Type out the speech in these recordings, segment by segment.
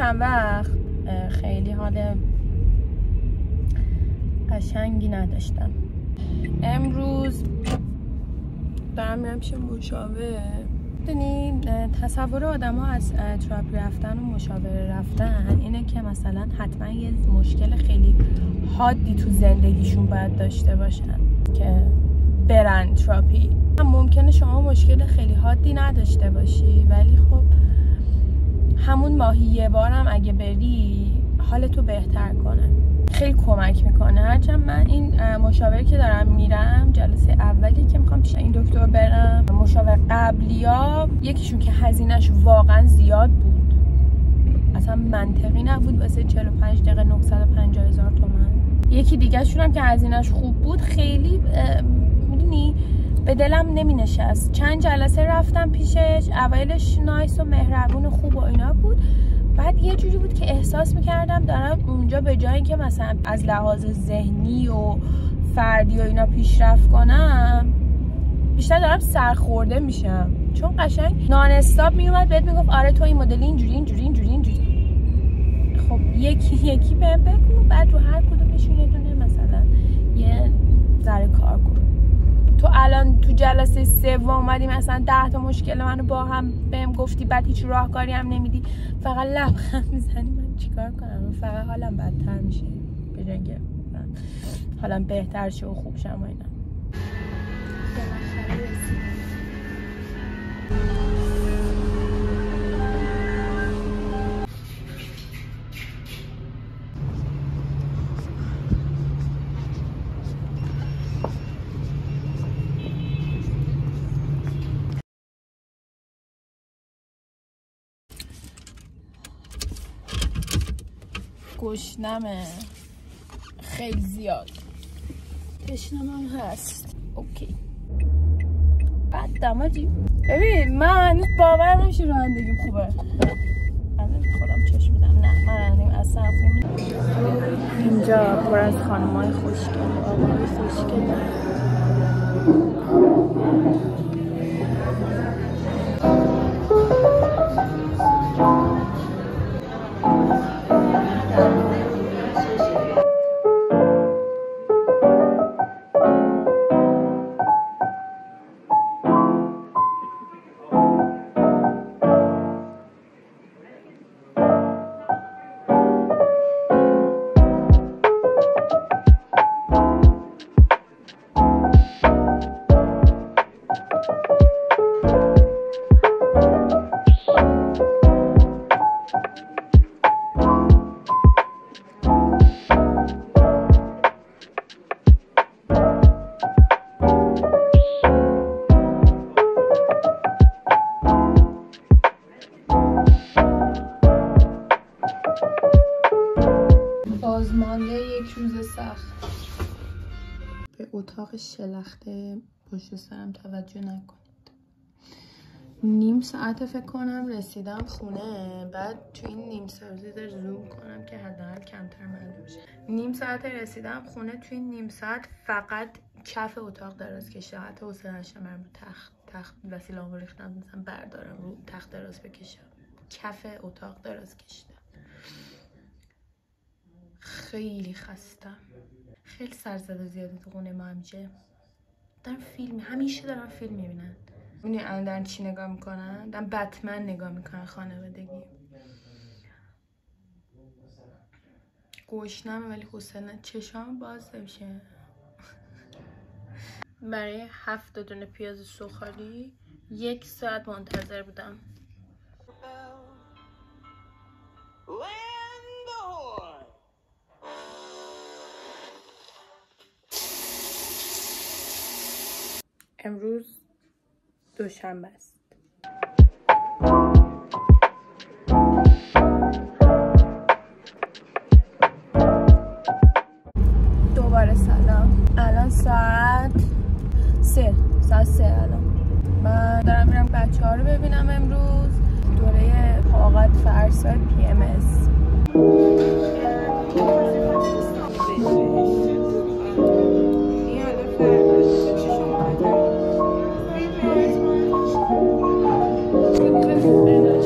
چند وقت خیلی حال قشنگی نداشتم. امروز دارم میرم پیش مشاور. میدونی تصور آدم ها از تراپی رفتن و مشاوره رفتن اینه که مثلا حتما یه مشکل خیلی حادی تو زندگیشون باید داشته باشن که برن تراپی. ممکنه شما مشکل خیلی حادی نداشته باشی ولی خب همون ماهی یه بارم اگه بری حالتو بهتر کنه، خیلی کمک میکنه. هرچند من این مشاوره که دارم میرم جلسه اولی که میخوام پیش این دکتر برم، مشاور قبلیا یکیشون که هزینهش واقعا زیاد بود، اصلا منطقی نبود واسه 45 دقیقه 950,000 تومان. یکی دیگه شونم که هزینهش خوب بود، خیلی میدونی به دلم نمی نشست. چند جلسه رفتم پیشش، اوایلش نایس و مهربون و خوب و اینا بود، بعد یه جوری بود که احساس میکردم دارم اونجا به جایی که مثلا از لحاظ ذهنی و فردی و اینا پیشرفت کنم، بیشتر دارم سرخورده میشم. چون قشنگ نان استاپ میومد بهت میگفت آره تو این مدلی اینجوری اینجوری اینجوری اینجوری. خب یکی بهم بگو، بعد رو هر کدومشون یه دونه مثلا یه ذره کار کن. تو الان تو جلسه سوم اومدی مثلا 10 تا مشکل منو با هم بهم گفتی، بعد هیچ راهکاری هم نمیدی، فقط لبخند میزنی. من چیکار کنم؟ فقط حالم بدتر میشه به جای اینکه حالم بهتر شه و خوب شم و اینا. گشنمه خیلی زیاد، تشنمم هست. اوکی بعد دماجی ببین من باورم نمیشه رانندگیم خوبه. الان خودم چشم میدم نه من رانندگیم اصلا خوب نیست. اینجا پر از خانمای خوشگل و آقای خوشگل. بازمانده یک روز سخت. به اتاق شلخته پشت سرم توجه نکنید. نیم ساعت فکر کنم رسیدم خونه. بعد تو این نیم ساعت زوم کنم که حداقل کمتر معلوم شه. نیم ساعت رسیدم خونه. تو این نیم ساعت فقط کف اتاق دراز کشیدم. حتی حوصله نداشتم برم رو تخت وسیله‌امو ریختم مثلا بردارم رو تخت دراز بکشم. کف اتاق دراز کشیدم. خیلی خستم. خیلی سرزده زیاده تو خونه ما همیشه. همیشه دارم فیلم میبینن. میدونی الان دارن چی نگاه میکنن؟ دارن بتمن نگاه میکنن خانوادگی. گشنمه ولی حوصله چشام باز نمیشه. برای 7 دونه پیاز سوخالی 1 ساعت منتظر بودم. امروز دوشنبه است. دوباره سلام. الان ساعت 3 الان. من دارم میرم بچه ها رو ببینم. امروز دوره طاقت فرسای PMS.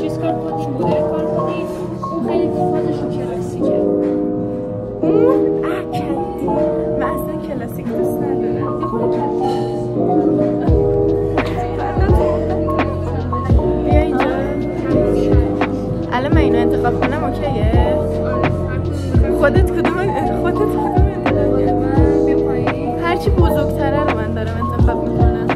چیز کار کنیم؟ مدل کار کنیم؟ خیلی خودت کدومه؟ هرچی بزرگتره رو من دارم انتخاب میکنم.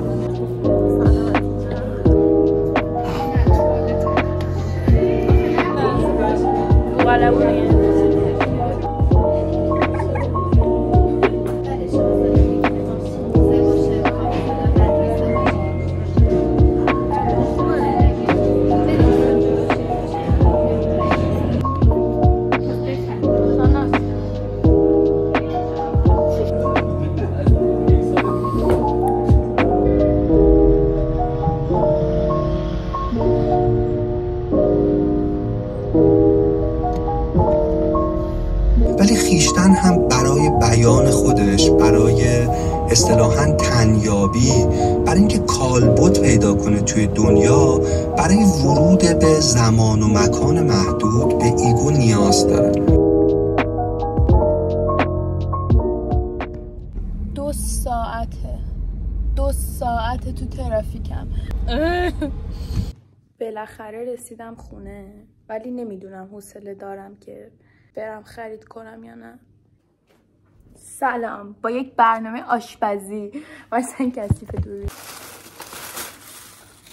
بوغلمونه. ولی خیشتن هم برای بیان خودش، برای اصطلاحاً تنیابی، برای اینکه کالبد پیدا کنه توی دنیا، برای ورود به زمان و مکان محدود به ایگو نیاز داره. 2 ساعته تو ترافیکم. بالاخره رسیدم خونه، ولی نمیدونم حوصله دارم که برم خرید کنم یا نه. سلام، با یک برنامه آشپزی واسه کثیف دوری.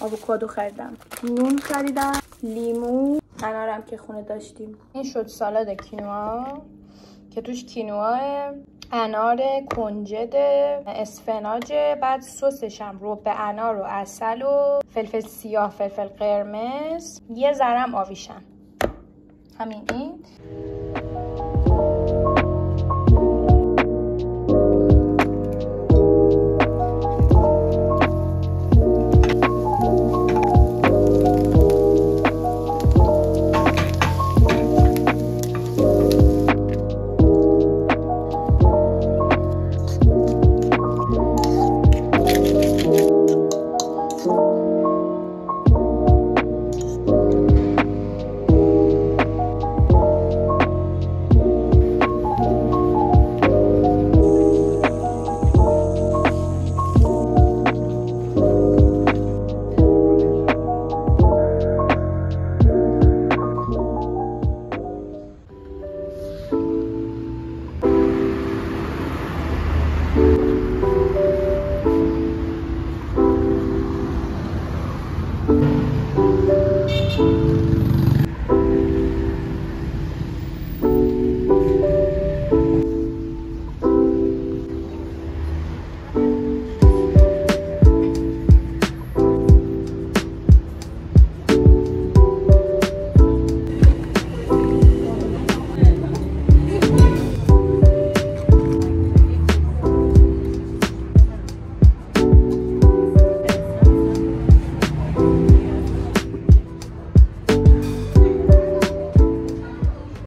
آووکادو خریدم، نون خریدم، لیمو، انارم که خونه داشتیم. این شد سالاد کینوا که توش کینوا، انار، کنجد، اسفناج، بعد سسش هم رو به انار و عسل و فلفل سیاه، فلفل قرمز، یه ذرم آویشم. همین این